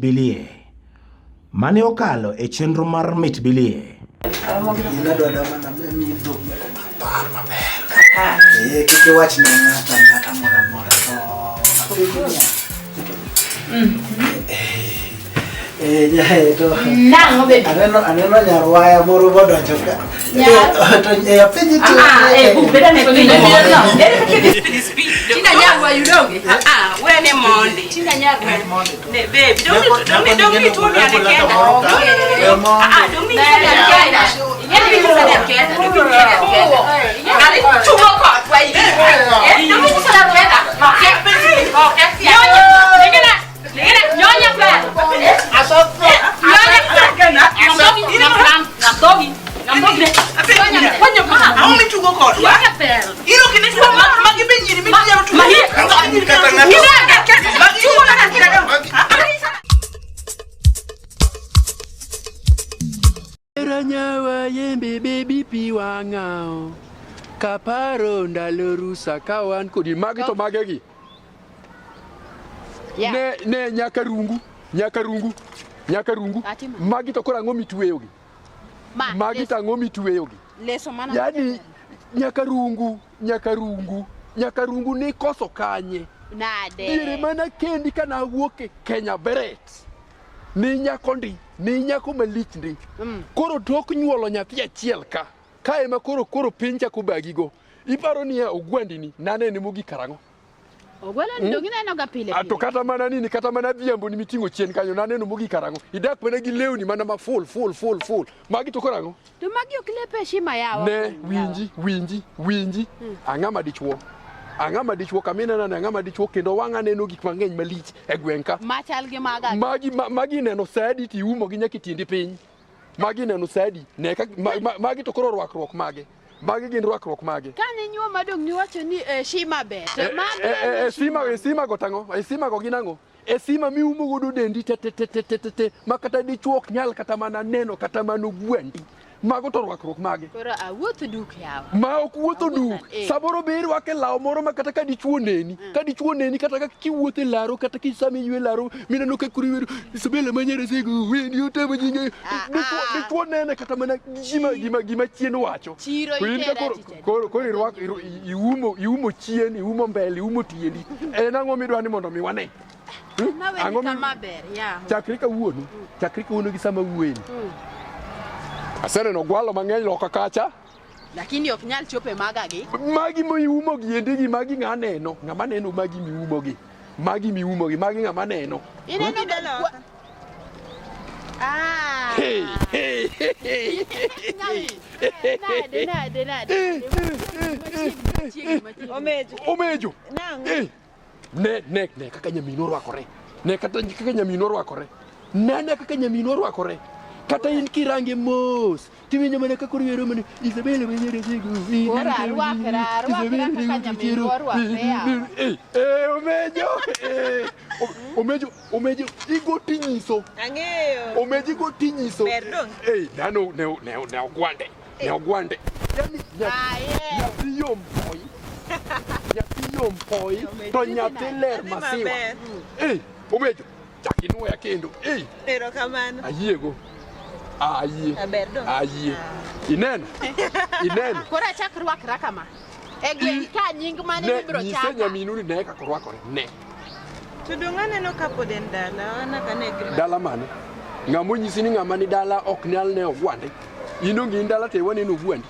Bilie. Mane okalo e chenro mar Mit Bilie. Aneno nyarwaya moro bodonjo ka. Tina nyarwa yudonge. Wene monde. Tina nyarwa. Ne baby, don't me to me again. Don't me again. Yeah, me to me again. Don't me again. Ari tumo ko kwa hivi. Don't me to me again. Okay. Nyonya pa. Asofro. Nyonya pa. Ngamdogi. Fanya mama. Au mitugo ko. Iro kinetwa magi benyiri mitya mtu. Ranyawa yembe baby piwangao. Kaparo ndalo rusa kawan kodi magi to magegi. Ne nyakarungu. Magi to kora ngomi tuweyogi. Magi ta ngomi tuweyogi. Leso mana. Yani Nyakarungu ni koso kanye. Nade. Dire mana kendi kana wuoke Kenya Beret. Ni nyakondi, ni nyako malich ndi. Koro tok nyuolo nyathi achiel ka. Ka ema koro pincha kubagigo. Iparo ni ogwandi ni nane ni mugi karango. Ogwala ndongi neno ga pile. Ato kata mana nini kata mana biambo ni mitingo chien kanyo nane no mugi karango. Idak pene gi lewni mana ma full. Magi to korango. To magi oklepe shima yawa. Ne winji. Angama dichwo kamina na angama dichwo kendo wanga neno gik mangeny malich e gwenka. Machal gi maga. Magi neno sadi ti umo gi nyaki tindi piny. Magi neno sadi ne magi to koro rwakruok mage. Magi gin rwakruok mage. Kane nyuo madong ni wacho ni shima be. Sima go tango. Sima go ginango. Sima mi umo godo dendi te makata dichwo ok nyal kata mana neno kata mano gwendi. Mago to rwakruok mage. Koro awuotho duk yawa. Ma ok wuotho duk. Saboro ber wake law moro makata ka dichwo neni. Ka dichwo neni kata ka kiwuotho laro kata kisami ywe laro mineno ka kuriweru Isabella manyere sego wendi otemo jinge. Dichwo nene kata mana gima chien wacho. Koro irwak iumo chien, iumo mbele, iumo tiendi. Ang'o midwani mondo mi wane? Ang'o maber ya. Chakri ka wuono gi sama wuono. Asene no gwalo mang'eny loka kacha. Lakini ok nyal chope magagi. Magi miumo gi endigi magi ng'aneno. Ng'ama neno magi miumo gi. Magi ng'ama neno. Ineno dalo. Nade. Omejo. Ne kaka nyamino rwakore. Ne kaka nyamino rwakore. Kata in kirange mos. Tiwinjo mana ka kuriero mana Isabella manyere sego. Ora rwakra kaka nyamino rwakre. Omejo igo tinyiso. Ang'eyo. Omejo igo tinyiso. Perdón. Nano ne ogwande. Yani nyathi yom poi. To nyathi ler masiwa. Omejo chakinwa kendo. Erokamano. Ayiego. Perdón. Ineno. Kora chak rwakra kama. Egwen ka nying mane ibro chaka. Nyise nyaminu ni ne kaka rwakore. Ne. To donga neno kapod en dala ana kane gima. Dala mane? Ng'amo nyisi ni ng'ama ni dala ok nyal ne ogwande. Inongi in dala te wane no gwandi.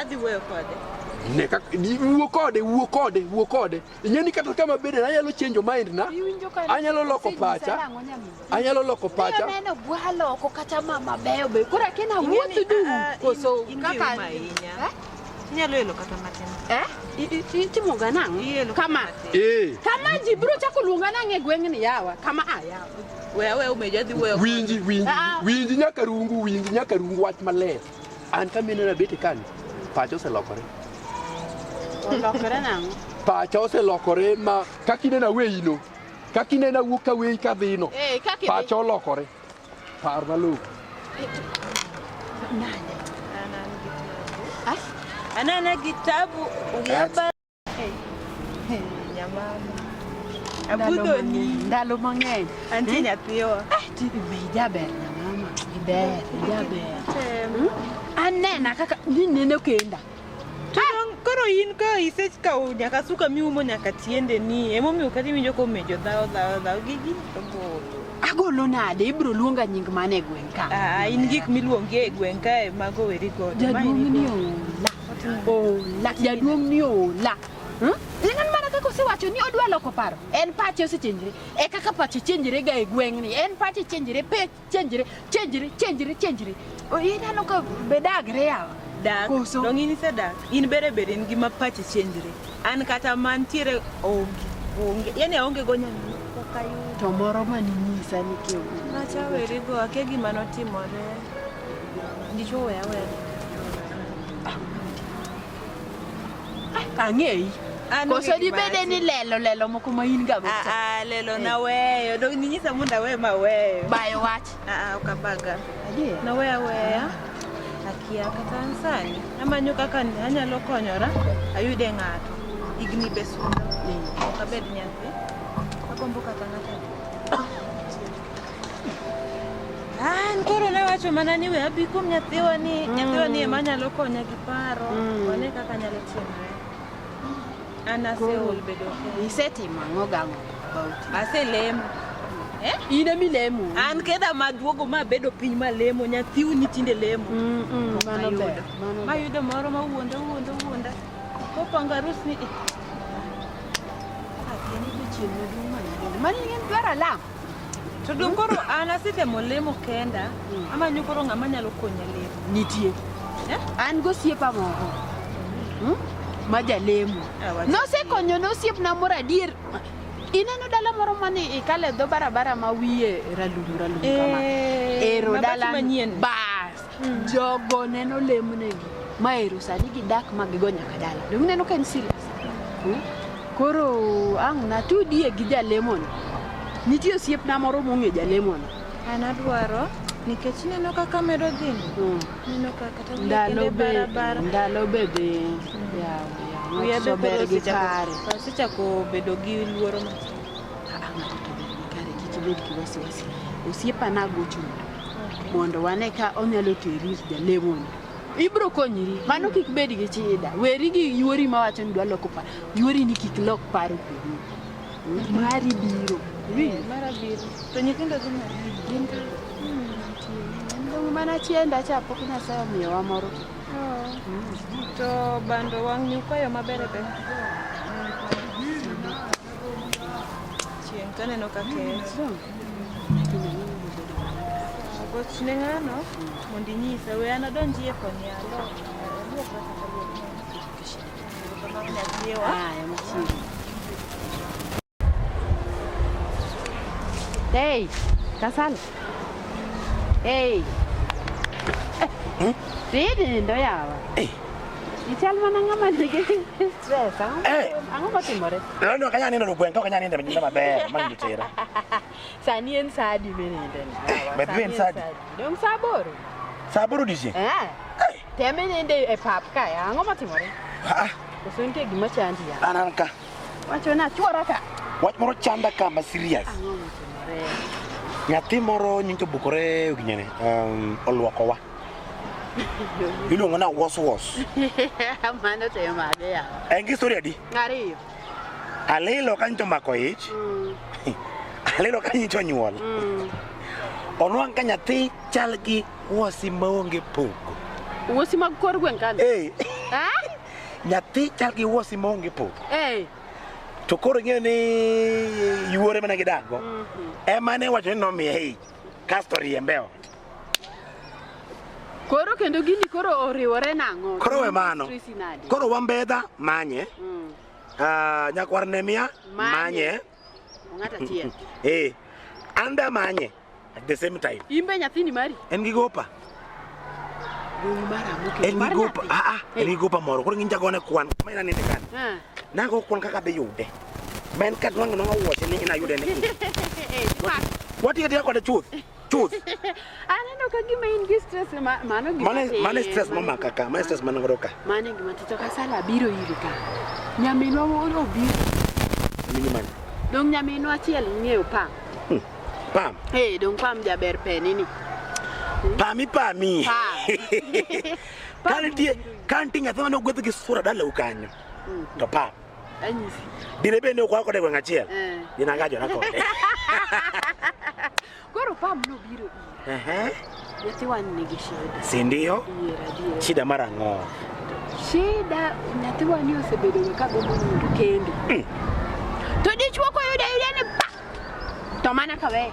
Adhi wuoyo kode. Ne ka wuo kode. Inyeni kata kama bede anyalo chenjo mind na. Anyalo loko pacha. Neno gwalo oko kata mama beyo be. Kora kena wuotho du. Koso kaka nyalo elo kata matin. Itimo ganang. Kama. Kama jibro chako luonga nang e gweng'ni yawa. Kama yawa. Wewe umeja dhi wuoyo. Winji nyakarungu wach maler. An kamine na bete kani. Pacho oselokore. Olokore nango. Pacho oselokore ma kakinena weino. Kakinena wuka wei kadhino. Pacho olokore. Par malu. Anana kitabu uliapa. Nyamama. Abudho ni ndalo mang'eny. antie nyathiwa. Tidi be jaber na mama. Jaber. Anena kaka nineno kenda. Koro in ka isekawo nyaka suka miumo nyaka tiende ni emomiyo kata iwinjo komejo dhao gigi to golo. Agolo nade ibro luonga nying mane gweng ka. In gik miluonge e gweng kae mago weri god. Jaduong' ni ola. Jaduong' ni ola. Ing'an mana kaka osewacho ni odwa loko paro. En pache osechenjre. E kaka pache chenjre ga e gweng ni. En pache chenjre, pe chenjre. Ineno ka bedagre yawa. Dak, dong in isedak. In bere in gima pache chenjre. An kata mantiere onge. Yani aonge go nyani. To moro maninyisa ni kio. Macha weri go ake gima notimore. Ndicho weya. Ang'ei. Koso di bede ni lelo moko ma in ga go. Lelo na weyo. Dong ninyisa munda we ma weyo. Bayo wach. Okabaga. Na weya. Akia kata ansani. Amanyo kaka anyalo konyora. Ayude ng'ato. Igni besunda. Okabed nyathi. Akombo kata ng'ato. Koro na wacho mana ni we abi kuom nyathiwa ni ema nyalo konya gi paro. Wane kaka nyalo timre. Ana se ol bedo. Isetimo ang'o gang'o about? Aselemo. Ine mi lemo. An keda maduogo ma bedo piny ma lemo nyathiu ni tinde lemo. Mano ber. Mayudo moro ma wuonda. Kopanga rus ni. Ateni do chiemo du mani. Mani ng'en dwara lam. To dum koro an asetemo lemo kenda. Amanyo koro ng'ama nyalo konya lemo. Nitie. An go siepa moko. Maja lemo. No se konyo no siep na mora dier. Ineno dala moro mani ikale do barabara ma wiye ralum kama. Ero dala bas. Jogo neno lemo negi. Ma ero sani gidak magigo nyaka dala. Dong neno kan serious. Koro ang na tudi e gija lemon. Nitie siep na moro monge ja lemon. An adwaro nikech neno kaka medo dhin. Neno kaka ta barabara. Ndalo bebe. Wiya be koro sechako bedo gi luoro ma. Kare kich bed ki wasi. Osiepa na gocho. Mondo wane ka onyalo teri ja lemon. Ibro konyiri. Mano kik bed gi chida. Weri gi yuori ma wacho ni dwa loko paro. Yuori ni kik lok paro kuomi. Mari biro. Mara biro. To nyithindo gin mana chienda cha pok Nyasaye omiyowa moro. To bando wang' nyukayo maber be. Chieng' kaneno ka kech. Gochne ng'ano mondo inyise we an adonji e konyalo. Hey, Kasal. Hey. Rede ndo yawa. Ichal mana ngama nige stress, ango matimore? No kanya nindo gweng to kanya nindo nyinda maber man gitera. Sani en sadi menende. Be en sadi. Dong saboro. Saboro dije? Teme nende e pap ka ango matimore? Kusente gima chandi ya. Ananka. Wacho na chwora ka. Wach moro chanda kama serious. Ango matimore? Nyathi moro nyinto bukore ginyene olwoko wa. Iluongo na was. Mano te made ya. En historia di? Ngariyo. Alelo kanyo mako ich. Alelo kanyo nyuol. Onwang ka nyathi chal gi wasi maonge poko. Wasi mag kor gweng kan? Nyathi chal gi wasi maonge poko. To koro ng'eyo ni yuore mana gidago. Ema ne wacho ni nomiye ich. Kasto riembeo. Koro kendo gini koro oriwore nang'o? Koro we mano. Koro wambedha manye. Nyakwar nemia manye. Ng'ata tiel. Anda manye at the same time. Imbe nyathini mari? En gi gopa. En gi gopa. En gi gopa moro. Koro nginja gone kwan. Maina ninde kan. Nago kwan kaka be yude. Men kat wango wacho ni ina yude ne. What you got the truth? Aneno ka gima in gi stress mano gima. Mane stress mama kaka, mane stress mano roka. Mane gima to Kasala biro iri ka. Nyaminwa moro biro. Mini man. Dong nyaminwa achiel ng'eyo Pam. Pam. Dong Pam jaber pe nini. Pami. Pam. Kanti nyathi mane ogwedh gi sura dala ukanyo. To Pam. Anyisi. Dire bende okwa kode gweng' achiel. Dina gajona kode. Koro Pam no biro ira. Nyathiwa nigi shida. Si ndio? Shida mara ng'o? Shida nyathiwa ni osebedo ka gombo nindo kendo. To dichwo ko yuda ni pa. To mana kawe.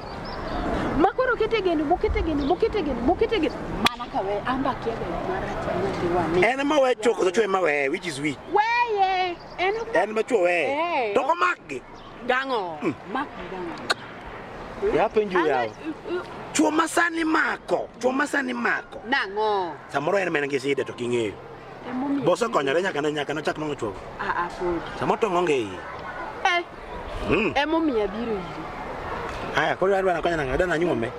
Makoro ketegeno mana kawe amba kiebe mara nyathiwa ni. En ma we choko to chwe ma we which is which. Weye. En ma chwo we. To ko makgi. Dango. Makgi dango. Ya penju yawo. Chwo masani mako. Nango. Samoro en men ngiside to king'eyo. Boso konyore nyaka nochak nongo chwo. Pod. Samo to ngonge. Emomiya biro iri. Aya, koro adwa nakonya nang'o dana nyuome.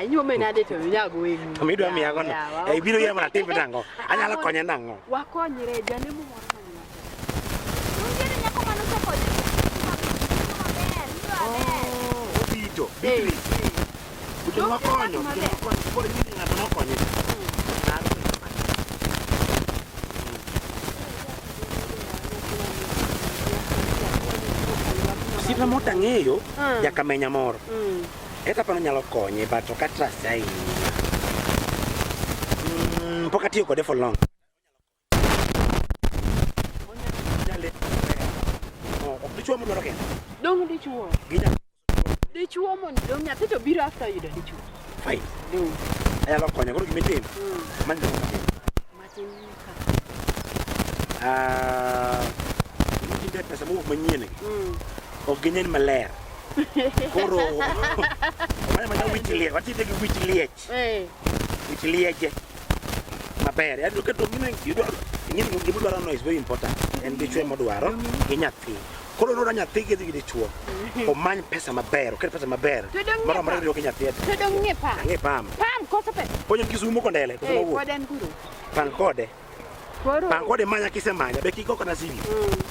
Inyuome nade to nyago wengi. To midwa miya gono. Biro yemo na timbe nango. Anyalo konye nango. Wakonyre janemo moro mani. Unjiri nyako mano chokonyo. Obito. Buto wakonyo. Koro nyini ng'ato nokonye. Sita mota ng'eyo jakamenya moro. Eta pano nyalo konye but ok trust ahinya. Pok atiyo kode for long. Ok dichuo modwaro kende. Dong dichuo. Dichuo mon dong nyathi to biro after yudo dichuo. Fine. Anyalo konye koro gimitimo. Manyo Matin ka. Pesa mowuok manyien. Ok ginyen maler. Koro mana wich liech, watite gi wich liech. Wich lieche maber. Yadro keto ng'ini gimodwaro no is very important. En dichuo modwaro gi nyathi. Koro nora nyathi gi dichuo. Omany pesa maber, oket pesa maber. Moro moro rio gi nyathi. To dong ng'e Pam. Ng'e Pam. Pam koso pesa. Ponyo Kisumu kondele, koso mawuok. Koden kuro. Pan kode. Koro. Pan kode manya kisemanya, be kiko kana sivi.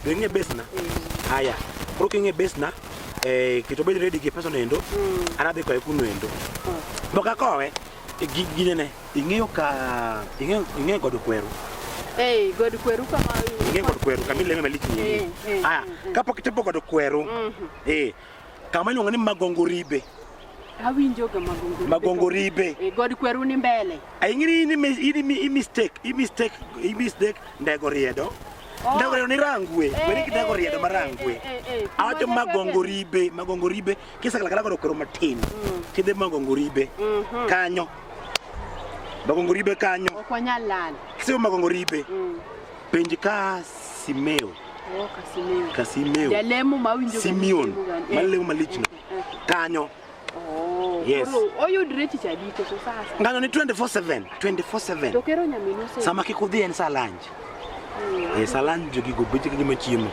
Do ng'e besna. Haya. Koro king'e besna. Kito bed ready gi pesa nendo. Anadhi koe kuno endo. Boka kowe ginene ing'eyo godo kweru. God kweru kama Ing'eyo godo kweru kamile malich ni. Kapok itepo godo kweru. Kama iluongo ni Magongoribe. Awinjo ga Magongoribe. God kweru ni mbele. Ing'ini i mistake ndego riedo. Ndego ni rangwe. Beri ndego riedo marangwe. Awacho Magongoribe kisakala godo kweru matin. Kidhe Magongoribe. Kanyo. Magongoribe kanyo. Okwanyalal. Kisio Magongoribe. Penji Kasimeo. Kasimeo. Jalemo mawinjo Simeon. Malemo malichno. Kanyo. Yes. Oyudre tich adiko so sasa. Ngano ni 24/7. To kero nyamino se. Sama kikudhi en sa lunch. Sa lunch jogi go beti gi machiemo.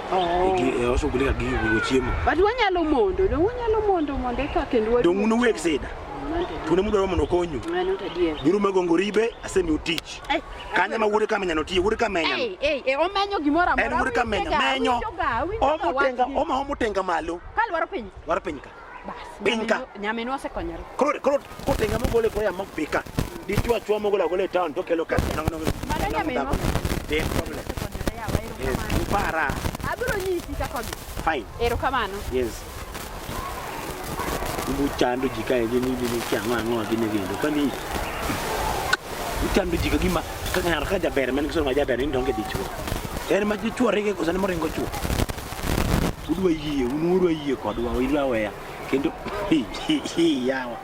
Oso gulika gi go chiemo. But wanyalo mondo ka kendo Dong nu wek seda. Tune mudwaro mondo konyu. Mano to dier. Biro Magongoribe asemi utich. Kanya ma wuode kamenya no tiyo, wuode kamenya. Omenyo gimora mora. En wuode kamenya menyo. Omotenga malo. Kalwaro piny. Waro piny ka. Bas. Piny ka. Nyamino osekonyore. Koro kotenga mogole koro ya mapika. Dichwa chwa mogole gole town to kelo ka. Mano nyamino. Dem problem. Yes, para. Abiro nyisi ka kodhi. Fine. Erokamano. Yes. Chando jika ni chama ng'o gine gendo kani chando jika gima kaka nyar ka jaber men kiso jaber ni donge dichuo en ma dichuo rege ko sane moringo chuo udwa yie kodwa idwa weya kendo yawa